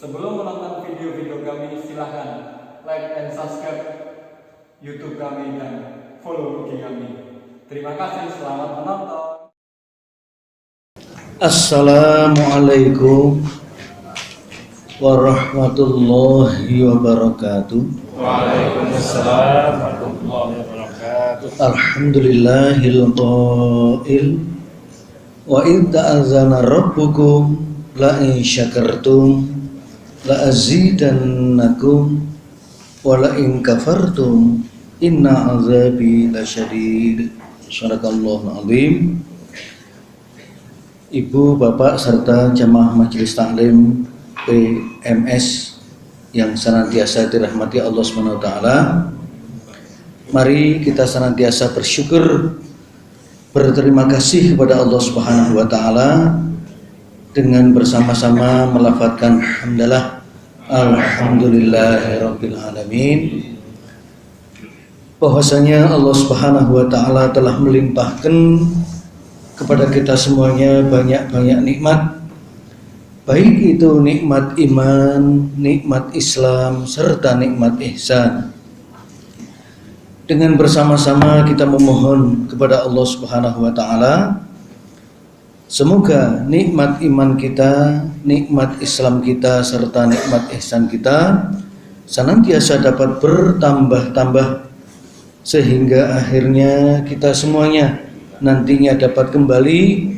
Sebelum menonton video-video kami, silahkan like and subscribe YouTube kami dan follow IG kami. Terima kasih, selamat menonton. Assalamualaikum warahmatullahi wabarakatuh. Waalaikumsalam warahmatullahi wabarakatuh. Alhamdulillahil qail wa in ta'azana rabbukum la in syakartum la azidannakum wa la in kafartum inna azabi lasyadid. Sadaqallahul azim. Ibu, bapak, serta jamaah majelis taklim PMS yang senantiasa dirahmati Allah SWT, mari kita senantiasa bersyukur, berterima kasih kepada Allah Subhanahu wa taala dengan bersama-sama melafadzkan hamdalah alhamdulillahirabbil alamin, bahwasanya Allah Subhanahu wa taala telah melimpahkan kepada kita semuanya banyak-banyak nikmat, baik itu nikmat iman, nikmat Islam, serta nikmat ihsan. Dengan bersama-sama kita memohon kepada Allah Subhanahu wa taala, semoga nikmat iman kita, nikmat Islam kita, serta nikmat ihsan kita senantiasa dapat bertambah-tambah, sehingga akhirnya kita semuanya nantinya dapat kembali,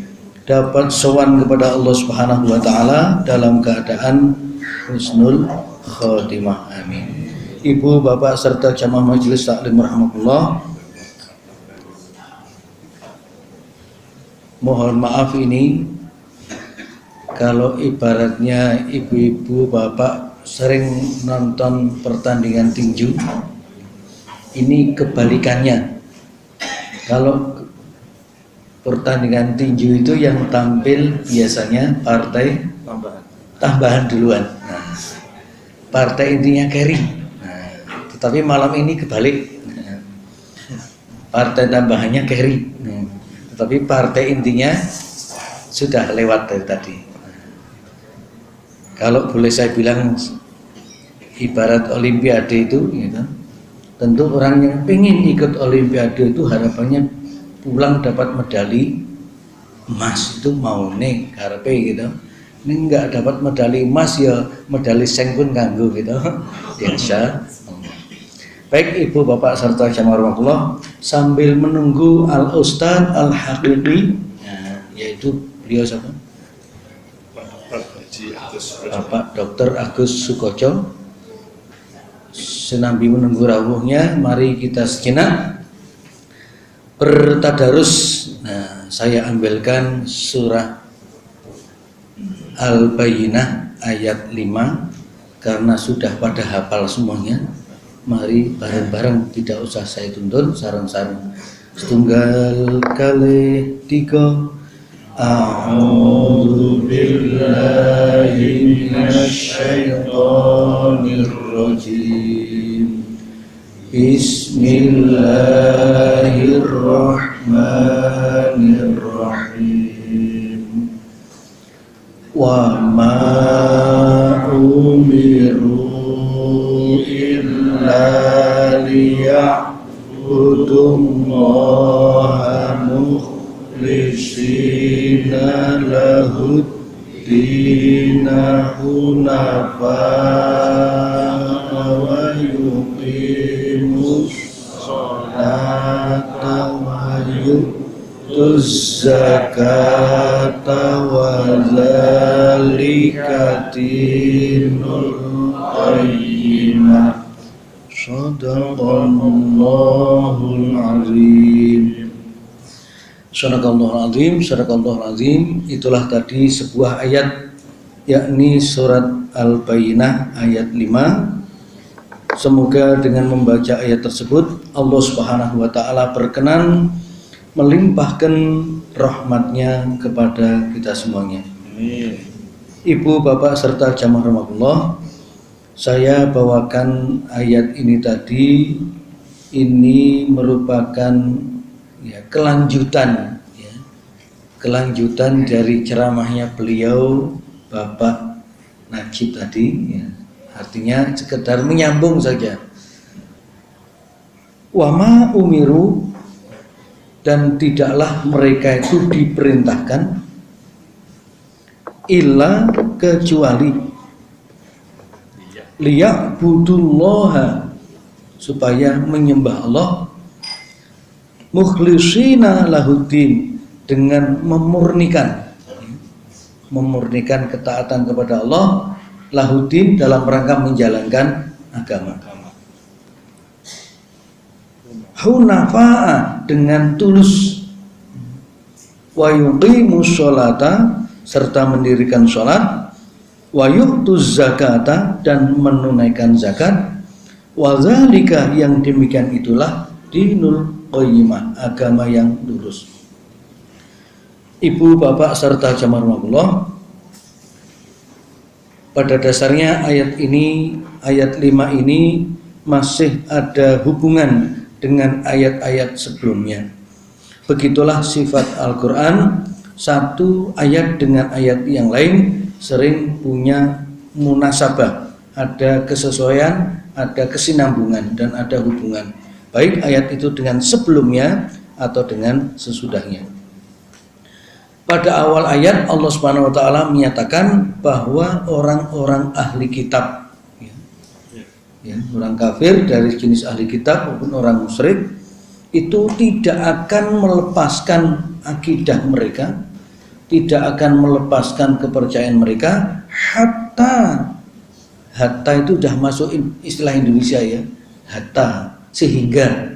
dapat sowan kepada Allah Subhanahu wa taala dalam keadaan husnul khotimah. Amin. Ibu, bapak, serta jamaah majelis taklim rahmatullah, mohon maaf ini kalau ibaratnya ibu-ibu, bapak sering nonton pertandingan tinju, ini kebalikannya. Kalau pertandingan tinju itu yang tampil biasanya partai tambahan duluan. Nah, partai intinya carry. Nah, tetapi malam ini kebalik. Nah, partai tambahannya carry. Nah, tetapi partai intinya sudah lewat dari tadi. Nah, kalau boleh saya bilang ibarat olimpiade itu, gitu, tentu orang yang ingin ikut olimpiade itu harapannya pulang dapat medali emas, itu mau nih karepe gitu. Ini enggak dapat medali emas ya medali seng pun ganggu gitu. Biasa. Baik ibu, bapak, serta jamaah rahmatullah, sambil menunggu al ustad al haqiqi, yaitu beliau siapa? Bapak Dr. Agus Sukoco. Senambi menunggu rawuhnya, mari kita sejenak bertadarus. Nah, saya ambilkan surah Al-Bayyinah ayat 5 karena sudah pada hafal semuanya. Mari bareng-bareng, tidak usah saya tuntun, sarang-sarang. Setunggal kali tiga. A'udzu billahi minasyaitonir rajim. Bismillahirrahmanirrahim. Wa ma umiru illa liya'budullaha mukhlishina lahud-dina hunafa'a wa yuqimus sholata wa yutuz zakata wa zalika dinul qayyimah. Sadaqallahul azim. Sadaqallahul azim. Sadaqallahul azim. Itulah tadi sebuah ayat, yakni surat Al-Bayyinah ayat 5. Semoga dengan membaca ayat tersebut Allah Subhanahu wa taala berkenan melimpahkan rahmatnya kepada kita semuanya. Amin. Ibu, bapak, serta jamaah rahmatullah, saya bawakan ayat ini tadi, ini merupakan kelanjutan kelanjutan dari ceramahnya beliau Bapak ajib tadi ya, artinya sekedar menyambung saja. Wama umiru, dan tidaklah mereka itu diperintahkan illa kecuali liya'budullaha, supaya menyembah Allah, mukhlishina lahuddin, dengan memurnikan ketaatan kepada Allah, lahuddin, dalam rangka menjalankan agama. Hunafa'a, dengan tulus, wa yuqimus sholata, serta mendirikan sholat, wa yu'tuz zakata, dan menunaikan zakat, wa dzalika, yang demikian itulah dinul qayyimah, agama yang lurus. Ibu, bapak, serta jamaah rahmatullah, pada dasarnya ayat ini, ayat 5 ini masih ada hubungan dengan ayat-ayat sebelumnya. Begitulah sifat Al-Quran, satu ayat dengan ayat yang lain sering punya munasabah, ada kesesuaian, ada kesinambungan, dan ada hubungan, baik ayat itu dengan sebelumnya atau dengan sesudahnya. Pada awal ayat Allah Subhanahu wa taala menyatakan bahwa orang-orang ahli kitab, ya, orang kafir dari jenis ahli kitab maupun orang musyrik, itu tidak akan melepaskan akidah mereka, tidak akan melepaskan kepercayaan mereka, hatta itu sudah masuk istilah Indonesia ya, hatta, sehingga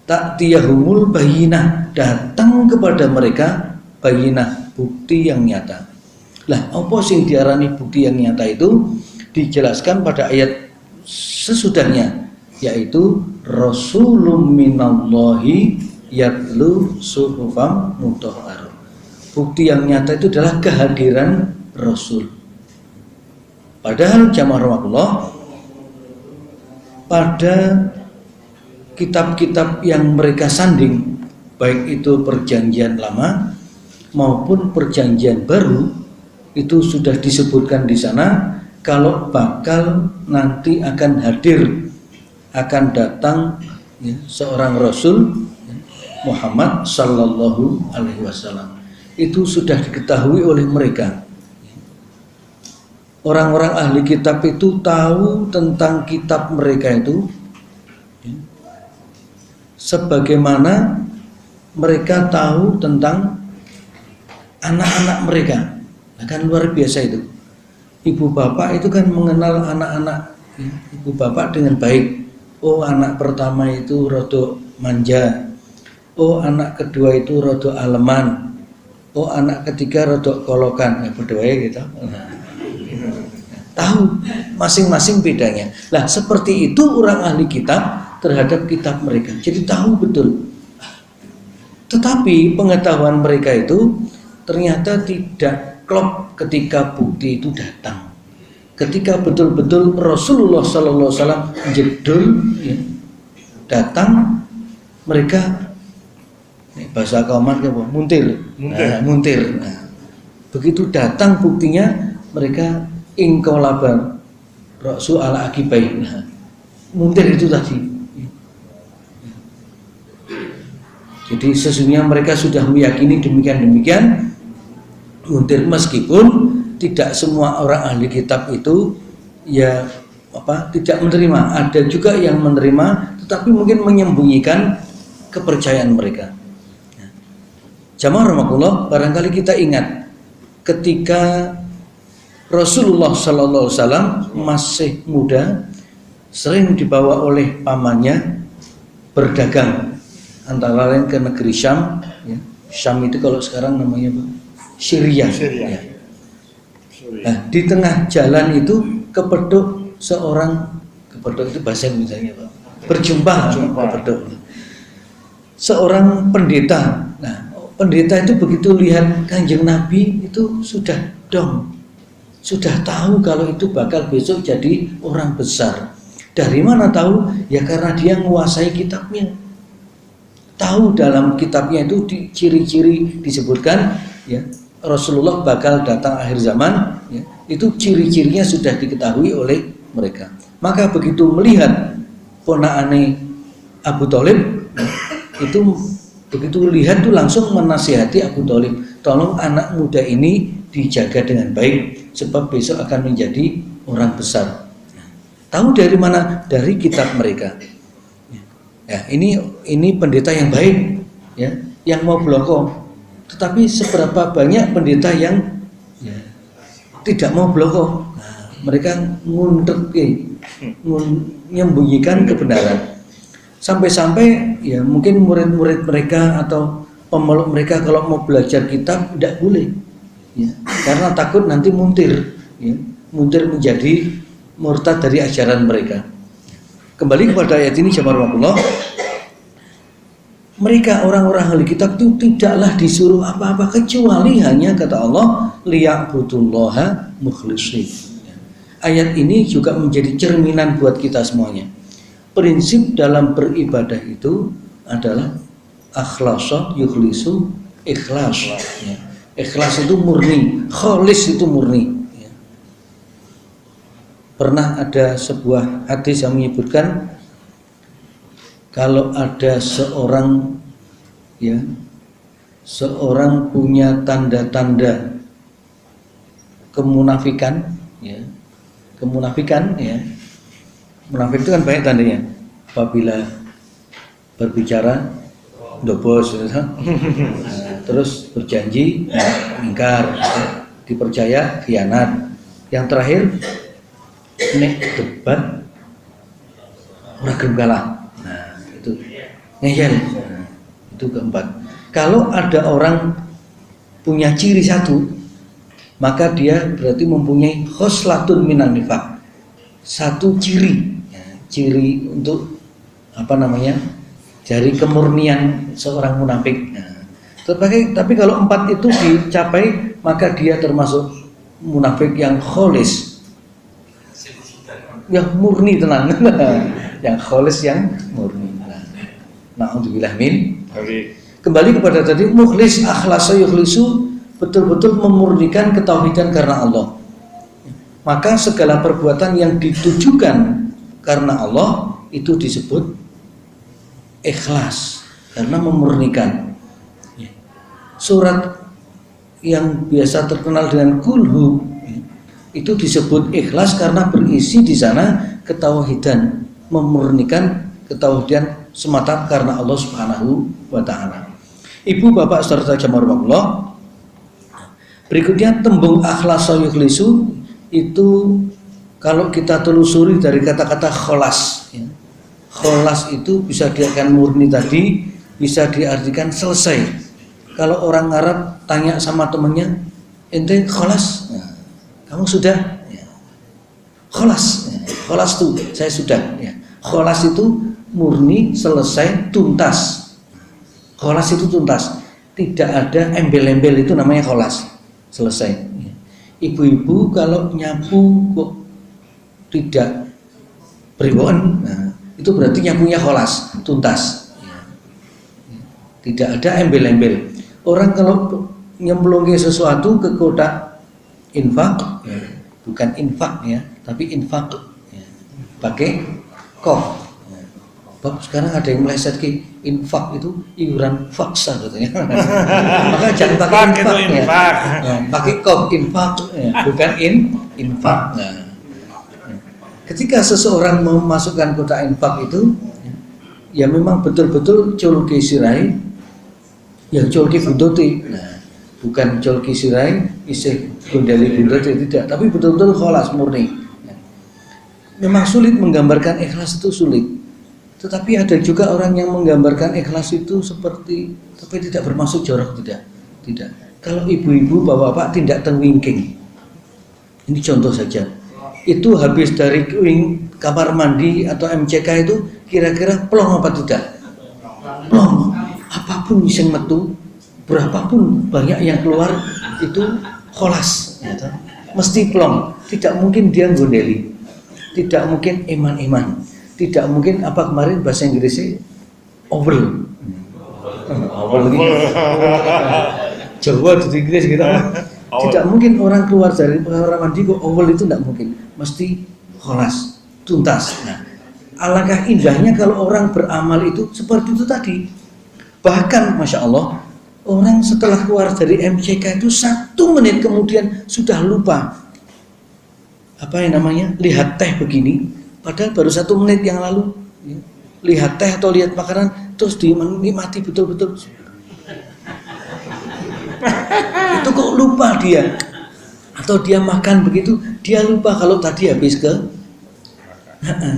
ta'tiyahumul bayyinah, datang kepada mereka bayyinah, bukti yang nyata. Lah, apa sing diarani bukti yang nyata itu dijelaskan pada ayat sesudahnya, yaitu rasulun minallahi yatlu suhufam mutahharah. Bukti yang nyata itu adalah kehadiran Rasul. Padahal jamaah rahmatullah, pada kitab-kitab yang mereka sanding, baik itu perjanjian lama maupun perjanjian baru, itu sudah disebutkan di sana kalau bakal nanti akan hadir, akan datang ya, seorang Rasul ya, Muhammad Sallallahu Alaihi Wasallam. Itu sudah diketahui oleh mereka. Orang-orang ahli kitab itu tahu tentang kitab mereka itu ya, sebagaimana mereka tahu tentang anak-anak mereka. Nah, kan luar biasa itu. Ibu bapak itu kan mengenal anak-anak ya, ibu bapak dengan baik. Oh, anak pertama itu rodo manja. Oh, anak kedua itu rodo aleman. Oh, anak ketiga rodo kolokan. Ya berdoa gitu. Tahu masing-masing bedanya. Lah, seperti itu orang ahli kitab terhadap kitab mereka. Jadi tahu betul. Tetapi pengetahuan mereka itu ternyata tidak klop ketika bukti itu datang. Ketika betul-betul Rasulullah Sallallahu Alaihi Wasallam jedul ya, datang, mereka bahasa kauman apa? Muntir. Nah, begitu datang buktinya, mereka ingkolabar Rasul ala akibai. Nah, muntir itu tadi. Jadi sesungguhnya mereka sudah meyakini demikian muntir, meskipun tidak semua orang ahli kitab itu ya tidak menerima. Ada juga yang menerima, tetapi mungkin menyembunyikan kepercayaan mereka. Jamaah rahmatullah, barangkali kita ingat ketika Rasulullah Sallallahu Alaihi Wasallam masih muda, sering dibawa oleh pamannya berdagang, antara lain ke negeri Syam. Ya. Syam itu kalau sekarang namanya apa? Syria. Ya. Nah, di tengah jalan itu kepeduk seorang, kepeduk itu bahasa misalnya Pak, berjumpa. Kepeduk seorang pendeta. Nah, pendeta itu begitu lihat Kanjeng Nabi itu sudah dong, sudah tahu kalau itu bakal besok jadi orang besar. Dari mana tahu? Ya karena dia menguasai kitabnya. Tahu dalam kitabnya itu ciri-ciri disebutkan ya, Rasulullah bakal datang akhir zaman ya, itu ciri-cirinya sudah diketahui oleh mereka. Maka begitu melihat ponakane Abu Thalib, itu begitu lihat tuh langsung menasihati Abu Thalib, tolong anak muda ini dijaga dengan baik sebab besok akan menjadi orang besar. Tahu dari mana? Dari kitab mereka. Ya, ini pendeta yang baik, ya, yang mau bloko. Tetapi seberapa banyak pendeta yang tidak mau bloko? Nah, mereka menyembunyikan kebenaran. Sampai-sampai ya mungkin murid-murid mereka atau pemeluk mereka kalau mau belajar kitab tidak boleh, ya, karena takut nanti muntir, ya, muntir menjadi murtad dari ajaran mereka. Kembali kepada ayat ini, jazakumullah. Mereka orang-orang ahli kitab itu tidaklah disuruh apa-apa kecuali hanya kata Allah liya'budullaha mukhlishin. Ayat ini juga menjadi cerminan buat kita semuanya. Prinsip dalam beribadah itu adalah akhlasa yukhlisu ikhlas. Ya. Ikhlas itu murni, kholis itu murni. Ya. Pernah ada sebuah hadis yang menyebutkan kalau ada seorang, ya, seorang punya tanda-tanda kemunafikan, ya, kemunafikan, ya. Munafik itu kan banyak tandanya. Apabila berbicara dobos, terus berjanji ingkar, dipercaya khianat. Yang terakhir nek debat ora kalah. Nah, itu ngeyel. Nah, itu keempat. Kalau ada orang punya ciri satu, maka dia berarti mempunyai khoslatun minan nifaq. Satu ciri, ya, ciri untuk apa namanya, dari kemurnian seorang munafik. Nah, tapi kalau empat itu dicapai, maka dia termasuk munafik yang kholis, yang murni tenang, yang kholis yang murni. Na'udzubillah min. Kembali kepada tadi mukhlis, akhlasa yukhlisu, betul-betul memurnikan ketauhidan karena Allah. Maka segala perbuatan yang ditujukan karena Allah itu disebut ikhlas, karena memurnikan. Surat yang biasa terkenal dengan kulhu itu disebut ikhlas karena berisi di sana ketauhidan, memurnikan ketauhidan semata karena Allah Subhanahu wa taala. Ibu bapak saudara jazakumullah. Berikutnya tembung akhlasa yukhlisu itu kalau kita telusuri dari kata-kata kholas, ya. Kholas itu bisa diartikan murni tadi, bisa diartikan selesai. Kalau orang Arab tanya sama temannya, ente kholas? Nah, kamu sudah? Ya. Kholas, ya. Kholas itu saya sudah. Ya. Kholas itu murni, selesai, tuntas. Kholas itu tuntas, tidak ada embel-embel, itu namanya kholas, selesai. Ya. Ibu-ibu kalau nyapu kok tidak beribon, nah, itu berarti nyapunya kholas, tuntas. Tidak ada embel-embel. Orang kalau nyemplungin sesuatu ke kotak infak, ya, bukan infak ya, tapi infak, ya, pakai kof. Ya. Sekarang ada yang meleset ke infak itu iuran faksa katanya. Maka jangan pakai infak, ya. Ya, pakai kof infak, ya, bukan infak. Nah, ketika seseorang memasukkan kotak infak itu, ya memang betul-betul colki sirai, yang colki buntuti. Nah, bukan colki sirai isih gondeli buntuti, tidak, tapi betul-betul kholas murni. Memang sulit menggambarkan ikhlas, itu sulit. Tetapi ada juga orang yang menggambarkan ikhlas itu seperti, tapi tidak bermaksud jorok, tidak. Kalau ibu-ibu, bapak-bapak tindak tengwingking. Ini contoh saja. Itu habis dari kamar mandi atau MCK itu kira-kira plong apa tidak? Plong. Apapun yang metu, berapapun banyak yang keluar, itu kholas, ya, mesti plong. Tidak mungkin dia gondeli, tidak mungkin iman-iman, tidak mungkin apa kemarin bahasa Inggrisnya oval. Jawa di Inggris gitu. Tidak mungkin orang keluar dari kamar mandi kok awal itu tidak mungkin, mesti kholas, tuntas. Nah, alangkah indahnya kalau orang beramal itu seperti itu tadi. Bahkan Masya Allah, orang setelah keluar dari MCK itu 1 menit kemudian sudah lupa apa yang namanya lihat teh begini, padahal baru 1 menit yang lalu ya, lihat teh atau lihat makanan terus dinikmati betul-betul. Itu kok lupa dia, atau dia makan begitu dia lupa kalau tadi habis ke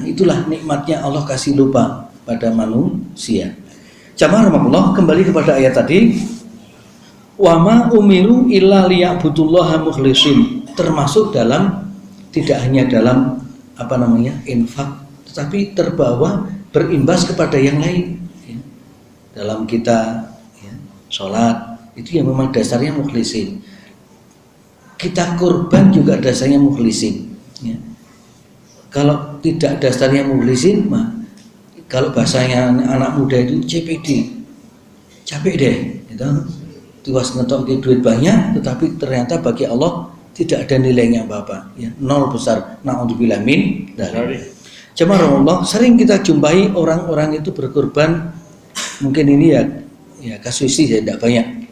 itulah nikmatnya Allah kasih lupa pada manusia. Jamaah rahmatullah, kembali kepada ayat tadi, wama umiru illa liya'budullaha mukhlishin, termasuk dalam tidak hanya dalam apa namanya infak, tetapi terbawa berimbas kepada yang lain ya. Dalam kita ya, sholat itu yang memang dasarnya mukhlisin. Kita kurban juga dasarnya mukhlisin ya. Kalau tidak dasarnya mukhlisin, kalau bahasanya anak muda itu CPD, capek deh gitu. Tuas ngetok duit banyak tetapi ternyata bagi Allah tidak ada nilainya apa-apa ya, nol besar. Na'udzubillah min dzalik. Jemaah Allah, sering kita jumpai orang-orang itu berkorban, mungkin ini ya kasuistis ya, tidak banyak.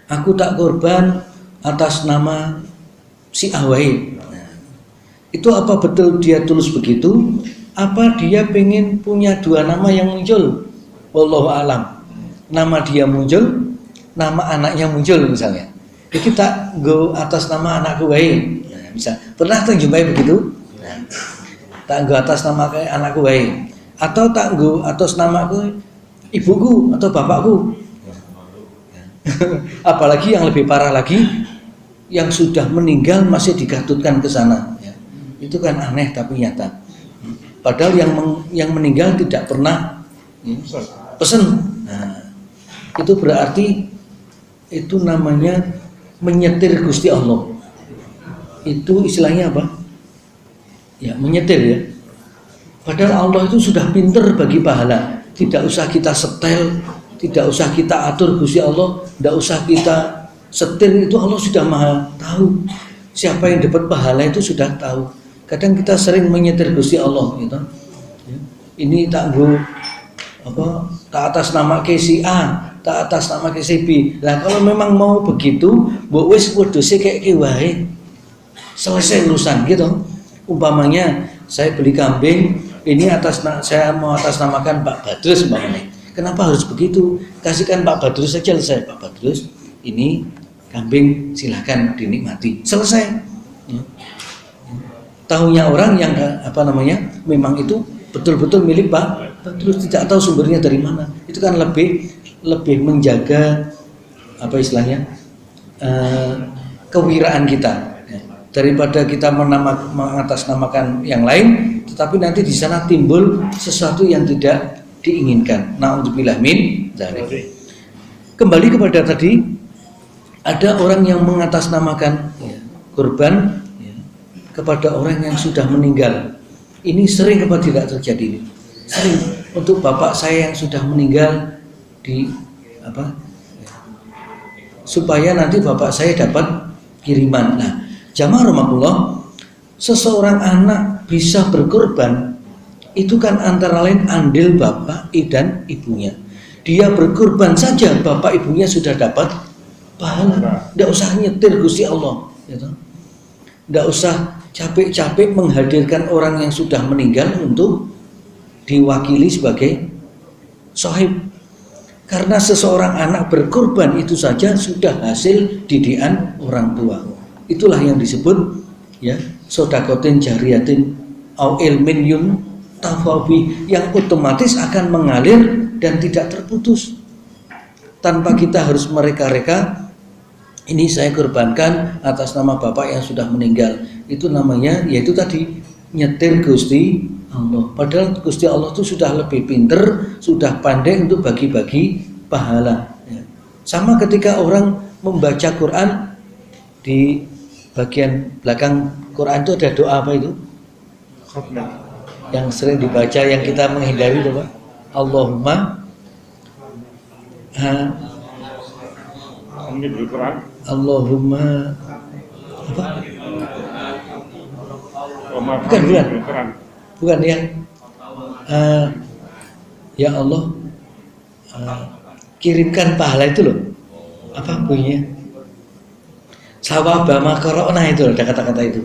Aku tak korban atas nama si Ahwai. Nah, itu apa betul dia tulus begitu? Apa dia pengen punya 2 nama yang muncul? Wallahu alam. Nama dia muncul, nama anaknya muncul misalnya. Ya kita go atas nama anakku baik. Nah, bisa. Pernah tak jumpai begitu? Nah, tak go atas nama anakku baik. Atau tak go atas namaku ibuku atau bapakku. Apalagi yang lebih parah lagi, yang sudah meninggal masih digatutkan ke sana ya. Itu kan aneh tapi nyata. Padahal yang meninggal tidak pernah pesen. Nah, itu berarti itu namanya menyetir Gusti Allah. Itu istilahnya apa? Ya, menyetir ya. Padahal Allah itu sudah pinter bagi pahala. Tidak usah kita setel, tidak usah kita atur Gusti Allah, tidak usah kita setir, itu Allah sudah maha tahu. Siapa yang dapat pahala itu sudah tahu. Kadang kita sering menyetir Gusti Allah gitu. Ini tak go apa tak atas nama si A, tak atas nama si B. Lah kalau memang mau begitu, mbok wis wedhuse kayak ki wae. Selesai urusan gitu. Umpamanya saya beli kambing, ini saya mau atas namakan Pak Badrus umpamanya. Kenapa harus begitu? Kasihkan Pak Badrus saja, selesai. Pak Badrus, ini kambing silahkan dinikmati. Selesai. Ya. Tahunya orang yang apa namanya memang itu betul-betul milik Pak Badrus, tidak tahu sumbernya dari mana. Itu kan lebih menjaga apa istilahnya kewiraan kita ya. Daripada kita mengatasnamakan yang lain, tetapi nanti di sana timbul sesuatu yang tidak diinginkan. Na'udzubillah min dzalik. Kembali kepada tadi, ada orang yang mengatasnamakan ya, kurban ya, kepada orang yang sudah meninggal. Ini sering apa tidak terjadi? Sering. Untuk bapak saya yang sudah meninggal di apa? Supaya nanti bapak saya dapat kiriman. Nah, jamaah rahmatullah, seseorang anak bisa berkorban itu kan antara lain andil bapak dan ibunya. Dia berkorban saja bapak ibunya sudah dapat pahala. Tidak usah nyetir Gusti Allah gitu. Tidak usah capek-capek menghadirkan orang yang sudah meninggal untuk diwakili sebagai sohib. Karena seseorang anak berkorban itu saja sudah hasil didikan orang tua. Itulah yang disebut ya sodakotin jariyatin au ilmin yun tafawi, yang otomatis akan mengalir dan tidak terputus tanpa kita harus mereka-reka. Ini saya korbankan atas nama bapak yang sudah meninggal. Itu namanya yaitu tadi nyetir Gusti Allah. Padahal Gusti Allah itu sudah lebih pinter, sudah pandai untuk bagi-bagi pahala ya. Sama ketika orang membaca Quran, di bagian belakang Quran itu ada doa apa itu? Yang sering dibaca, yang kita menghindari itu apa? Allahumma Allahumma apa? Bukan. Bukan ya. Ya Allah, kirimkan pahala itu loh. Apa bunyinya? Sawaba makorona itu loh, ada kata-kata itu.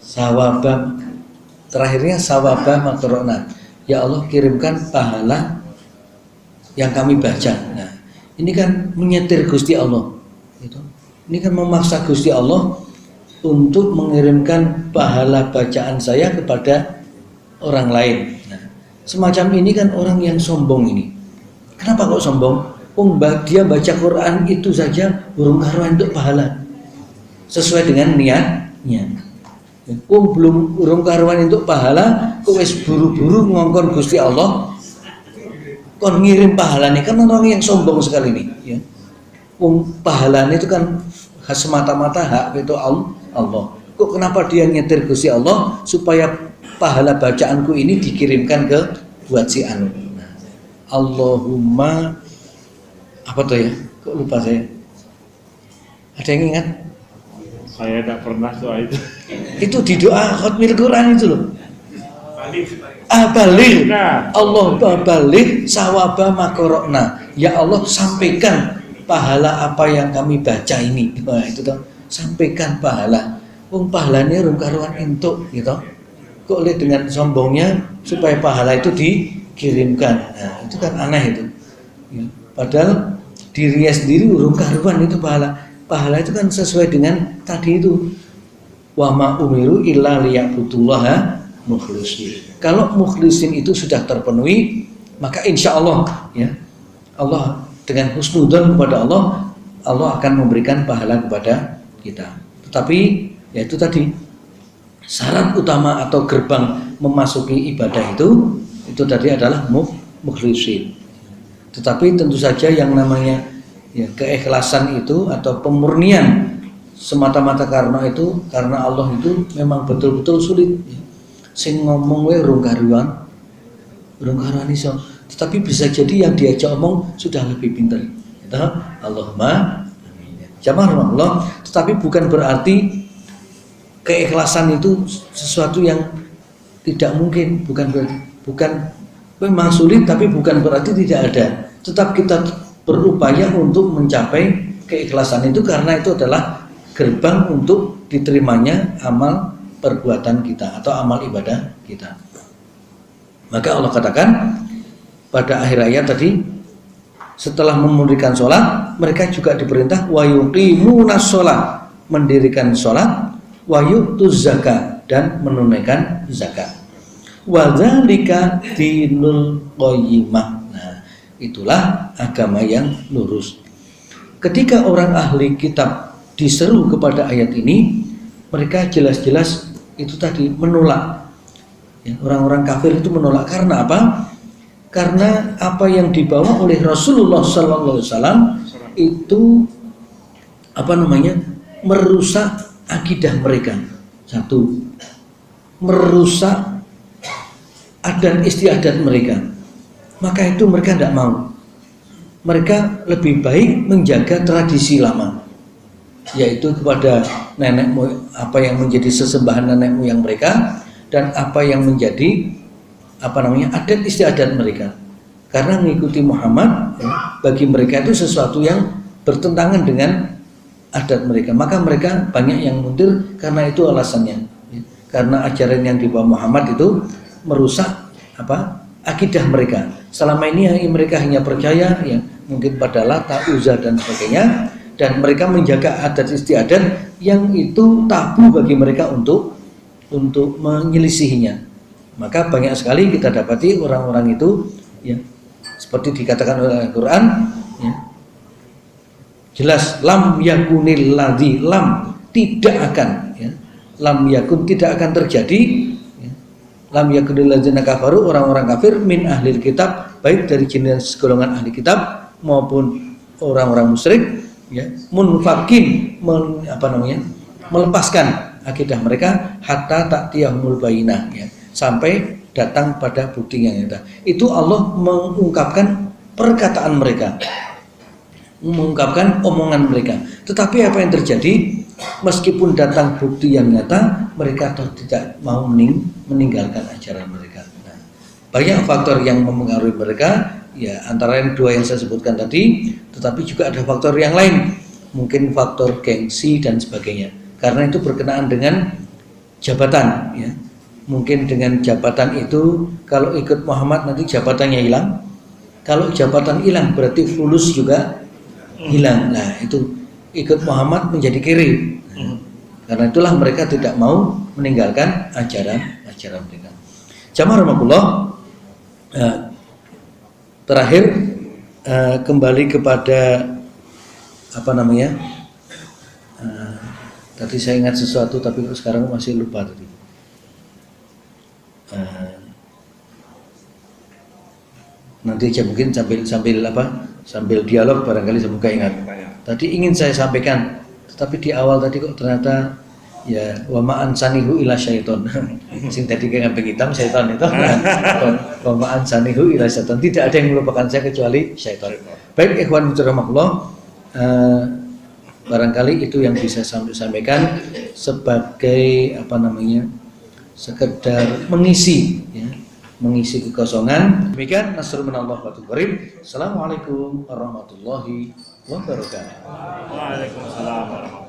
Sawaba, terakhirnya sawaba makorona. Ya Allah, kirimkan pahala yang kami baca. Nah, ini kan menyetir Gusti Allah. Gitu. Ini kan memaksa Gusti Allah untuk mengirimkan pahala bacaan saya kepada orang lain. Nah, semacam ini kan orang yang sombong ini. Kenapa kok sombong? Dia baca Quran itu saja burung karuan untuk pahala sesuai dengan niatnya. Belum burung karuan untuk pahala, kok wis buru-buru ngongkon Gusti Allah kon ngirim pahala nih, kan orang yang sombong sekali nih. Ya. Pahala itu kan semata-mata hak itu Allah. Kok kenapa dia nyetir Gusti Allah supaya pahala bacaanku ini dikirimkan ke buat si anu. Nah, Allahumma apa tuh ya? Kok lupa saya? Ada yang ingat? Saya tidak pernah soal itu. Itu di doa khatmil Quran itu loh. Balik. Allah balik sawaba makorokna. Ya Allah, sampaikan pahala apa yang kami baca ini. Nah, itu tuh, sampaikan pahala. Pahalanya rum karuan entuk gitu. Kok lihat dengan sombongnya supaya pahala itu dikirimkan. Nah, itu kan aneh itu. Ya. Padahal dirinya sendiri urung karuan itu pahala. Pahala itu kan sesuai dengan tadi itu. Wa ma umiru illa liya'budullaha mukhlisin. Kalau mukhlisin itu sudah terpenuhi, maka insya Allah ya, Allah dengan husnudzon kepada Allah, Allah akan memberikan pahala kepada kita. Tetapi ya itu tadi syarat utama atau gerbang memasuki ibadah itu tadi adalah mukhlisin. Tetapi tentu saja yang namanya ya, keikhlasan itu atau pemurnian semata-mata karena Allah itu memang betul-betul sulit. Sing ngomong we urung karuan iso. Tetapi bisa jadi yang diajak omong sudah lebih pintar. Gitu? Allahumma jamaah Allah. Tetapi bukan berarti keikhlasan itu sesuatu yang tidak mungkin. Bukan memang sulit, tapi bukan berarti tidak ada. Tetap kita berupaya untuk mencapai keikhlasan itu karena itu adalah gerbang untuk diterimanya amal perbuatan kita atau amal ibadah kita. Maka Allah katakan pada akhir ayat tadi, setelah memundurkan sholat, mereka juga diperintah wa yuqimunas sholat, mendirikan sholat, wa yu'tuz zakat, dan menunaikan zakat. Wa dzalika dinul qayyimah. Nah, itulah agama yang lurus. Ketika orang ahli kitab diseru kepada ayat ini, mereka jelas-jelas itu tadi menolak. Ya, orang-orang kafir itu menolak karena apa? Karena apa yang dibawa oleh Rasulullah SAW itu merusak akidah mereka. Satu, merusak adat istiadat mereka. Maka itu mereka tidak mau. Mereka lebih baik menjaga tradisi lama, yaitu kepada nenek moyang, apa yang menjadi sesembahan nenek moyang mereka dan apa yang menjadi adat istiadat mereka. Karena mengikuti Muhammad bagi mereka itu sesuatu yang bertentangan dengan adat mereka. Maka mereka banyak yang mundur karena itu alasannya. Karena ajaran yang dibawa Muhammad itu merusak akidah mereka. Selama ini mereka hanya percaya ya mungkin pada Lata, Uzza dan sebagainya, dan mereka menjaga adat istiadat yang itu tabu bagi mereka untuk menyelisihinya. Maka banyak sekali kita dapati orang-orang itu ya seperti dikatakan oleh Al-Quran ya, jelas lam yakunil ladzi, lam tidak akan ya, lam yakun tidak akan terjadi ya, lam yakunil ladzina kafaru, orang-orang kafir min ahlil kitab, baik dari jenis golongan ahli kitab maupun orang-orang musyrik ya, munfakin melepaskan akidah mereka hatta ta'tiyahumul bayyinah ya, sampai datang pada bukti yang nyata. Itu Allah mengungkapkan perkataan mereka. mengungkapkan omongan mereka. Tetapi apa yang terjadi? Meskipun datang bukti yang nyata, mereka tidak mau meninggalkan ajaran mereka. Nah, banyak faktor yang mempengaruhi mereka, ya antara yang dua yang saya sebutkan tadi, tetapi juga ada faktor yang lain, mungkin faktor gengsi dan sebagainya. Karena itu berkenaan dengan jabatan, ya. Mungkin dengan jabatan itu, kalau ikut Muhammad nanti jabatannya hilang. Kalau jabatan hilang berarti fulus juga hilang. Nah, itu ikut Muhammad menjadi kiri. Karena itulah mereka tidak mau meninggalkan ajaran mereka. Jamaah rahimakumullah, terakhir kembali kepada apa namanya? Tadi saya ingat sesuatu tapi sekarang masih lupa tadi. Nanti aja mungkin sambil dialog barangkali semoga ingat. Tadi ingin saya sampaikan, tetapi di awal tadi kok ternyata ya wa ma'an sanihu ila syaiton. Sing tadi kayak ngambing hitam syaiton itu. Wa ma'an sanihu ila syaiton. Tidak ada yang melupakan saya kecuali syaiton. Baik ikhwan fillah, barangkali itu yang bisa saya sampaikan sebagai apa namanya? Sekedar mengisi ya, mengisi kekosongan. Demikian nasrul minallah wa tuqrib. Assalamualaikum warahmatullahi wabarakatuh. Waalaikumsalam warahmatullahi wabarakatuh.